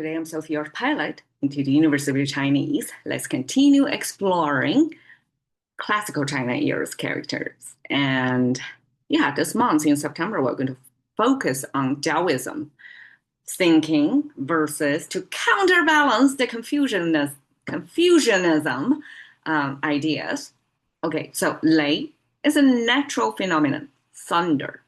today I'm Sophie, your pilot into the University of Chinese. Let's continue exploring classical China era's characters. And yeah, this month in September, we're going to focus on Taoism thinking versus to counterbalance the Confucianism ideas. Okay, so lei is a natural phenomenon, thunder.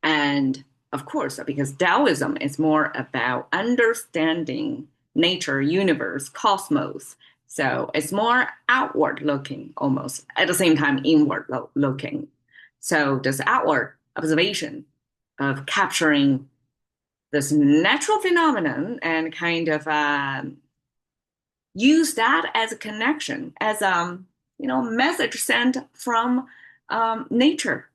And of course, because Taoism is more about understanding nature, universe, cosmos. So it's more outward looking almost, at the same time, inward looking. So this outward observation of capturing this natural phenomenon and kind of use that as a connection, as message sent from nature,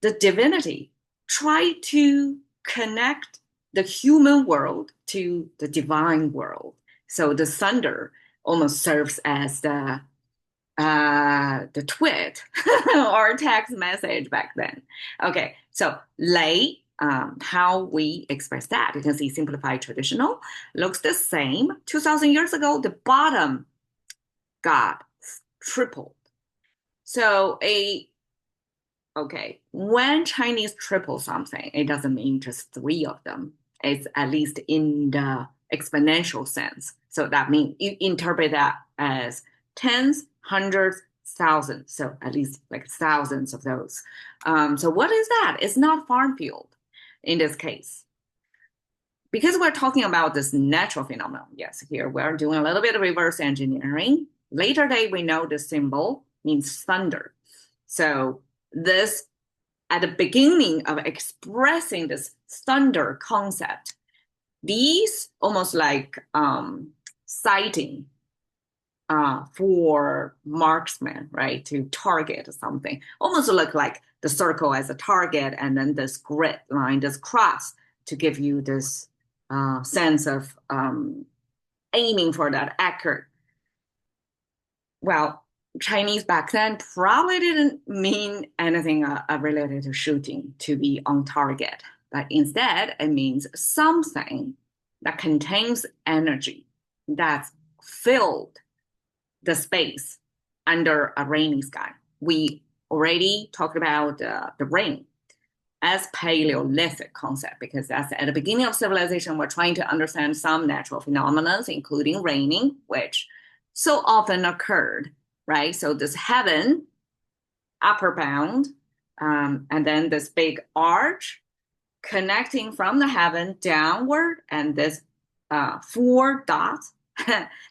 the divinity. Try to connect the human world to the divine world. So the thunder almost serves as the tweet or text message back then. Okay, so lei, how we express that, you can see simplified traditional looks the same. 2,000 years ago, the bottom got tripled. So when Chinese triple something, it doesn't mean just three of them. It's at least in the exponential sense. So that means you interpret that as tens, hundreds, thousands. So at least like thousands of those. So what is that? It's not farm field in this case. Because we're talking about this natural phenomenon, yes, here we're doing a little bit of reverse engineering. Later day, we know the symbol means thunder. So this, at the beginning of expressing this thunder concept, these almost like sighting for marksmen, right, to target something, almost look like the circle as a target and then this grid line, this cross to give you this sense of aiming for that accurate. Well, Chinese back then probably didn't mean anything related to shooting to be on target, but instead it means something that contains energy that's filled the space under a rainy sky. We already talked about the rain as Paleolithic concept because that's at the beginning of civilization. We're trying to understand some natural phenomena, including raining, which so often occurred. Right, so this heaven, upper bound, and then this big arch connecting from the heaven downward, and this 4 dots.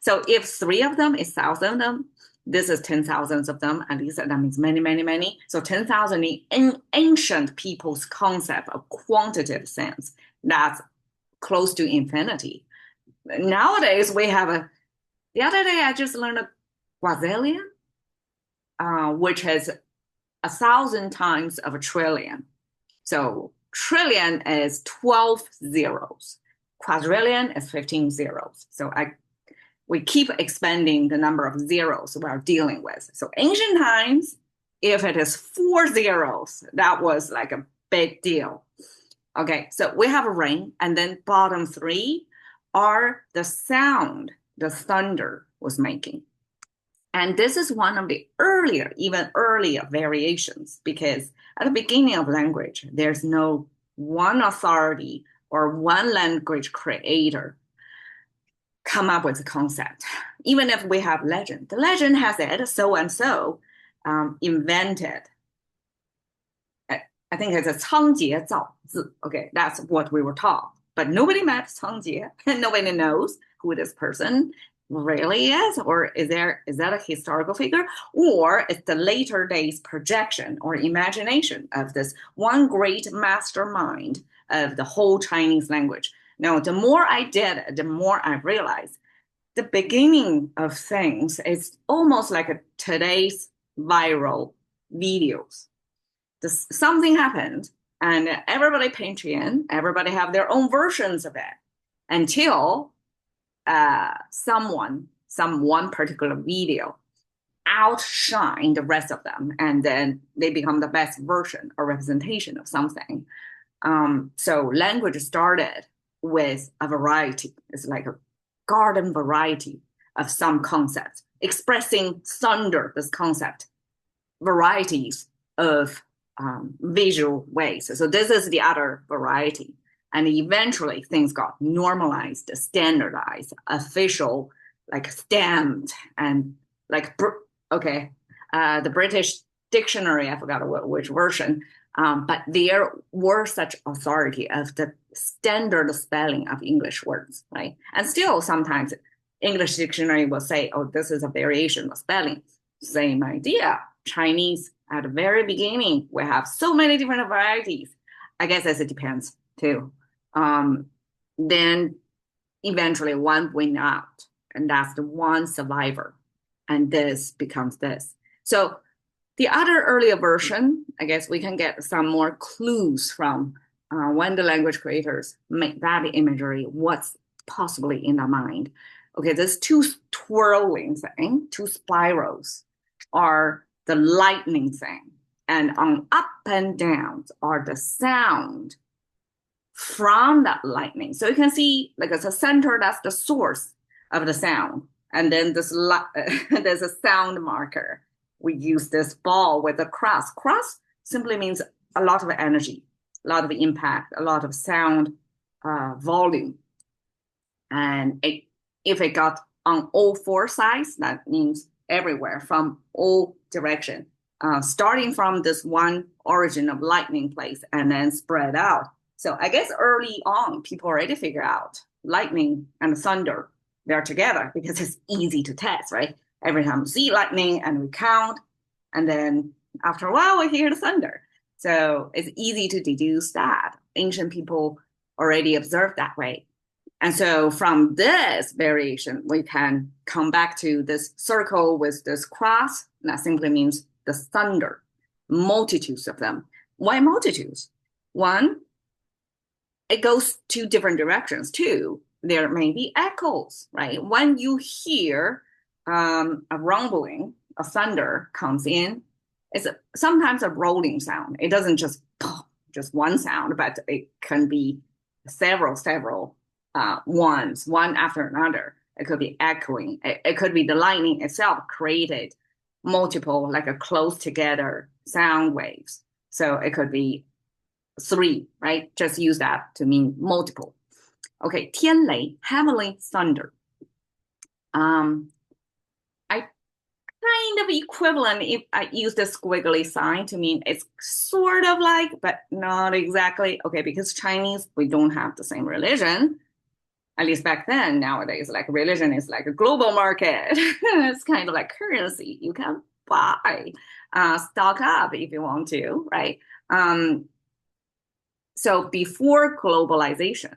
So if 3 of them is 1,000 of them, this is 10,000 of them, at least that means many, many, many. So 10,000 in ancient people's concept of quantitative sense, that's close to infinity. Nowadays, we have the other day I just learned a quadrillion, which has 1,000 times of a trillion. So trillion is 12 zeros. Quadrillion is 15 zeros. So we keep expanding the number of zeros we're dealing with. So ancient times, if it is 4 zeros, that was like a big deal. Okay, so we have a rain, and then bottom 3 are the sound the thunder was making. And this is one of the even earlier variations, because at the beginning of language, there's no one authority or one language creator come up with a concept. Even if we have legend, the legend has it, so-and-so invented. I think it's a 仓颉造字. Okay, that's what we were taught. But nobody met 仓颉, and nobody knows who this person really is, or is that a historical figure, or it's the later days projection or imagination of this one great mastermind of the whole Chinese language. Now, the more I did, the more I realized the beginning of things is almost like today's viral videos. Something happened and everybody pitched in, everybody have their own versions of it until some one particular video outshine the rest of them, and then they become the best version or representation of something. So language started with a variety. It's like a garden variety of some concepts, expressing thunder, this concept, varieties of visual ways. So this is the other variety. And eventually things got normalized, standardized, official, like stamped, and like, okay, the British dictionary, I forgot which version, but there were such authority of the standard spelling of English words, right? And still sometimes English dictionary will say, oh, this is a variation of spelling. Same idea. Chinese at the very beginning, we have so many different varieties. I guess as it depends too. Then eventually one win out, and that's the one survivor, and this becomes this. So the other earlier version, I guess we can get some more clues from when the language creators make that imagery, what's possibly in their mind. Okay, this two twirling thing, two spirals, are the lightning thing. And on up and downs are the sound from that lightning. So you can see like it's a center, that's the source of the sound. And then this there's a sound marker. We use this ball with a cross. Cross simply means a lot of energy, a lot of impact, a lot of sound volume. And if it got on all four sides, that means everywhere from all direction, starting from this one origin of lightning place and then spread out. So I guess early on, people already figure out lightning and thunder, they're together because it's easy to test, right? Every time we see lightning and we count, and then after a while we hear the thunder. So it's easy to deduce that. Ancient people already observed that way. And so from this variation, we can come back to this circle with this cross. That simply means the thunder, multitudes of them. Why multitudes? One, it goes to different directions too. There may be echoes, right? When you hear a rumbling, a thunder comes in, it's sometimes a rolling sound. It doesn't just one sound, but it can be several ones, one after another. It could be echoing. It could be the lightning itself created multiple, like a close together sound waves. So it could be three, right? Just use that to mean multiple. Okay, 天雷, heavenly thunder. I kind of equivalent if I use the squiggly sign to mean it's sort of like, but not exactly. Okay, because Chinese, we don't have the same religion. At least back then. Nowadays, like religion is like a global market. It's kind of like currency. You can buy, stock up if you want to, right? So before globalization,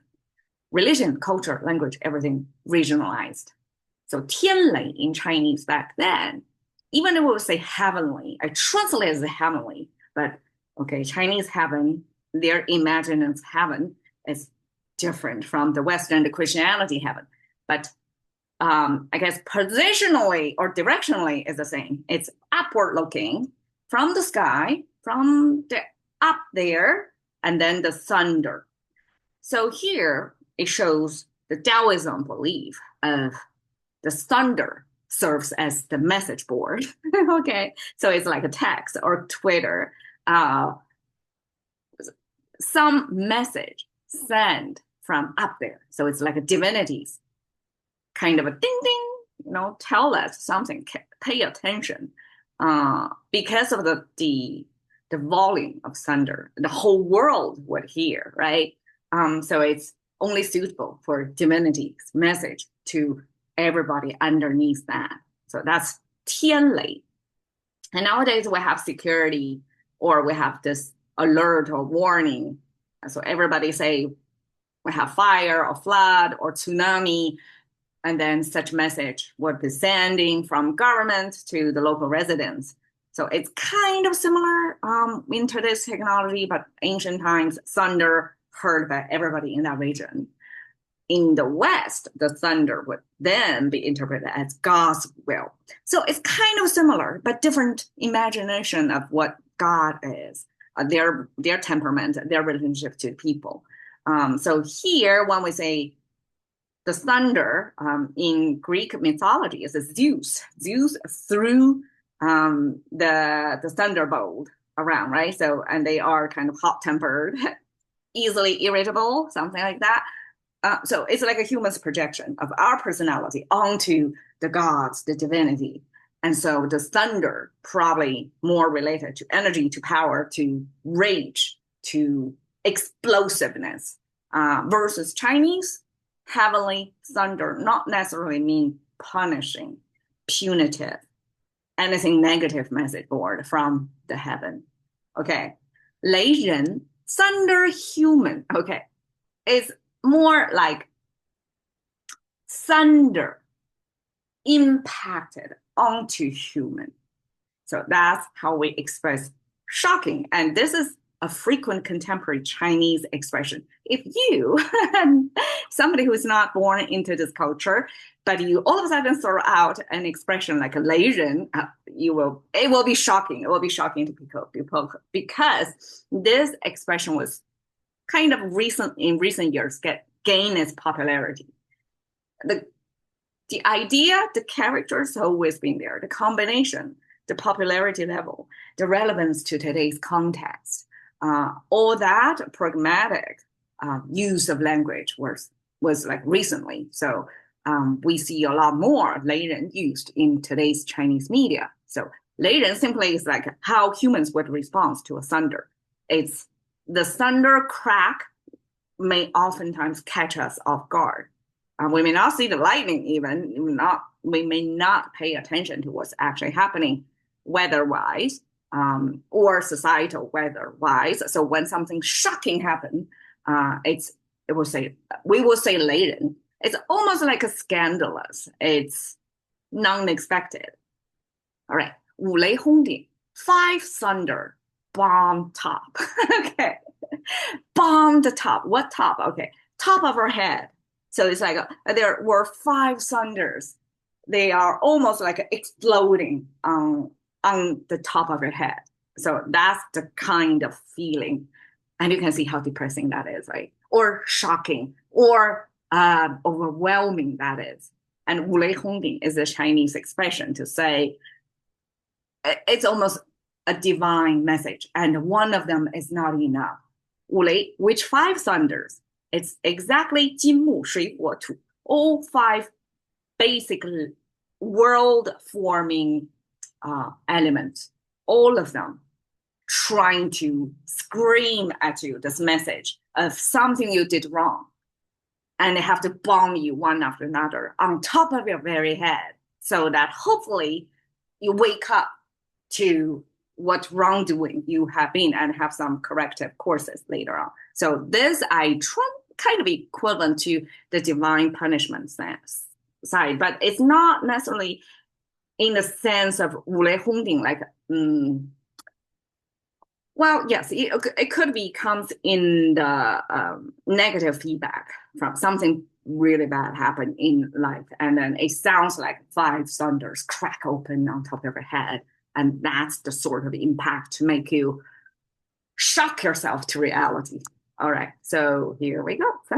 religion, culture, language, everything regionalized. So 天雷 in Chinese back then, even if we would say heavenly, I translate it as heavenly, but okay, Chinese heaven, their imagined heaven is different from the Western, the Christianity heaven. But I guess positionally or directionally is the same. It's upward looking from the sky, from the up there, and then the thunder. So here it shows the Taoism belief of the thunder serves as the message board. Okay, so it's like a text or Twitter, some message sent from up there. So it's like a divinities, kind of a ding ding, tell us something, pay attention. Because of the volume of thunder, the whole world would hear, right? So it's only suitable for divinity's message to everybody underneath that. So that's 天雷. And nowadays we have security, or we have this alert or warning. So everybody say we have fire or flood or tsunami, and then such message would be sending from government to the local residents. So it's kind of similar in today's technology, but ancient times, thunder heard by everybody in that region. In the West, the thunder would then be interpreted as God's will. So it's kind of similar, but different imagination of what God is, their temperament, their relationship to people. So here, when we say the thunder in Greek mythology is Zeus. Zeus threw the thunderbolt around, right? So, and they are kind of hot-tempered, easily irritable, something like that. So it's like a human's projection of our personality onto the gods, the divinity. And so the thunder probably more related to energy, to power, to rage, to explosiveness, versus Chinese heavenly thunder, not necessarily mean punishing, punitive, anything negative message board from the heaven. Okay. 雷人 thunder human. Okay. It's more like thunder impacted onto human. So that's how we express shocking. And this is a frequent contemporary Chinese expression. If you, somebody who's not born into this culture, but you all of a sudden throw out an expression like a 雷人, it will be shocking. It will be shocking to people because this expression was kind of in recent years gain its popularity. The idea, the characters always been there, the combination, the popularity level, the relevance to today's context, all that pragmatic use of language was like recently. So we see a lot more 雷人 used in today's Chinese media. So 雷人 simply is like how humans would respond to a thunder. It's the thunder crack may oftentimes catch us off guard. We may not see the lightning even, we may not pay attention to what's actually happening weather-wise or societal weather-wise. So when something shocking happens, we will say 雷人. It's almost like a scandalous. It's non-expected. All right, 五雷轰顶, 5 thunder, bomb top. Okay, bomb the top. What top? Okay, top of our head. So it's like there were 5 thunders. They are almost like exploding on the top of your head. So that's the kind of feeling. And you can see how depressing that is, right? Or shocking, or overwhelming that is. And 五雷轰顶 is a Chinese expression to say it's almost a divine message. And one of them is not enough. 五雷, which 5 thunders? It's exactly 金木水火土, all 5 basic world-forming elements, all of them trying to scream at you this message of something you did wrong. And they have to bomb you one after another on top of your very head so that hopefully you wake up to what wrongdoing you have been and have some corrective courses later on. So this I kind of equivalent to the divine punishment side, but it's not necessarily in the sense of 五雷轰顶, like, well, yes, it could be comes in the negative feedback from something really bad happened in life, and then it sounds like 5 thunders crack open on top of your head, and that's the sort of impact to make you shock yourself to reality. All right, so here we go.